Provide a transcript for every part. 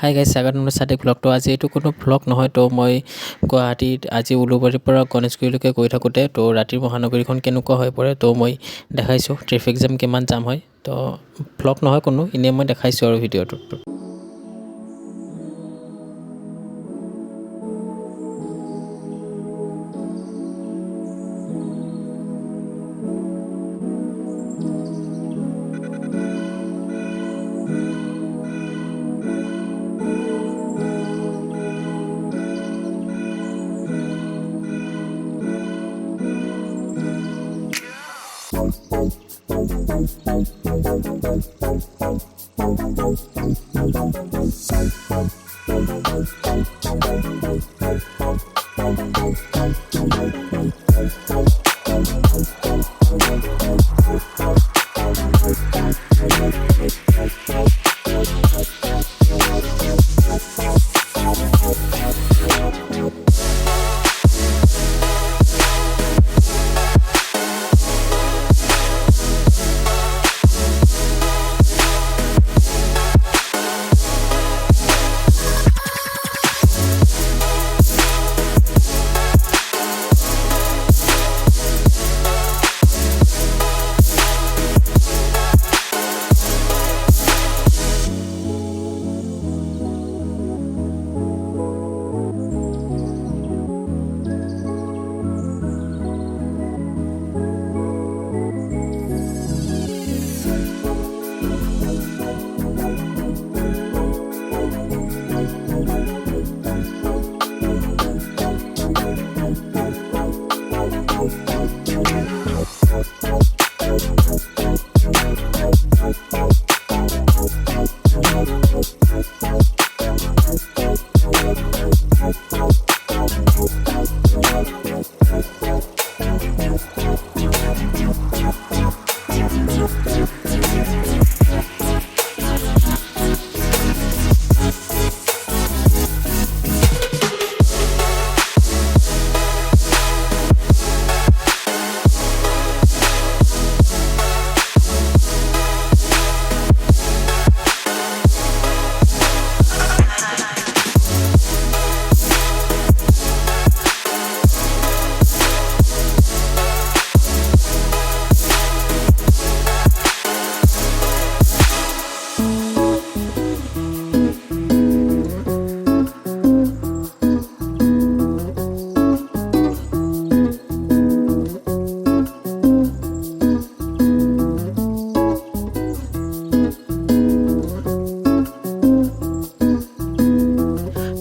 Hi guys, স্বাগতম চাতে ব্লগটো। আজি এইটো কোনো ব্লগ নহয়। তো মই গুৱাহাটীত আজি উলুবাৰীৰ পৰা গণেশগুৰিলৈকে গৈ থাকোঁতে তো ৰাতিৰ মহানগৰীখন কেনেকুৱা হৈ পৰে তো মই দেখাইছোঁ। ট্ৰেফিক জাম কিমান জাম হয়, তো ব্লগ নহয় কোনো, এনেই মই দেখাইছোঁ আৰু ভিডিঅ'টোত।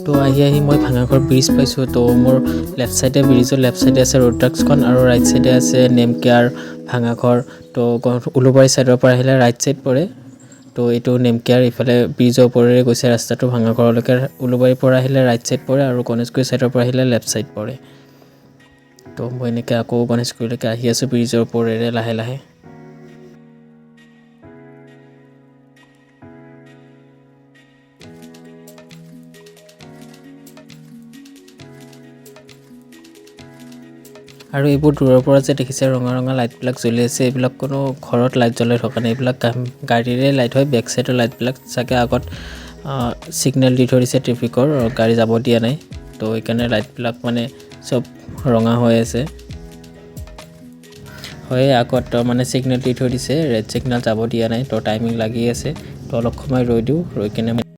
তো আহি মই ভাঙাঘৰ ব্ৰিজ পাইছোঁ। তো মোৰ লেফ্ট চাইডে ব্ৰিজৰ লেফ্ট চাইডে আছে ৰোডাক্সখন আৰু ৰাইট চাইডে আছে নেমকেয়াৰ ভাঙাঘৰ। তো উলুবাৰী চাইডৰ পৰা আহিলে ৰাইট চাইড পৰে। তো এইটো নেমকেয়াৰ, ইফালে ব্ৰিজৰ ওপৰেৰে গৈছে ৰাস্তাটো ভাঙাঘৰলৈকে। উলুবাৰীৰ পৰা আহিলে ৰাইট চাইড পৰে আৰু গণেশগুৰি চাইডৰ পৰা আহিলে লেফ্ট চাইড পৰে। তো মই এনেকৈ আকৌ গণেশগুৰিলৈকে আহি আছোঁ ব্ৰিজৰ ওপৰেৰে লাহে লাহে। আৰু এইবোৰ দূৰৰ পৰা যে দেখিছে ৰঙা ৰঙা লাইটবিলাক জ্বলি আছে, এইবিলাক কোনো ঘৰত লাইট জ্বলাই থকা নাই, এইবিলাক গাড়ীৰে লাইট হয়। বেক চাইডৰ লাইটবিলাক চাগে আগত ছিগনেল দি থৈ দিছে ট্ৰেফিকৰ, গাড়ী যাব দিয়া নাই। তো সেইকাৰণে লাইটবিলাক মানে চব ৰঙা হৈ আছে। হয়, আগত মানে ছিগনেল দি থৈ দিছে, ৰেড ছিগনেল যাব দিয়া নাই। তো টাইমিং লাগি আছে। তো অলপ সময় ৰৈ দিওঁ, ৰৈ কিনে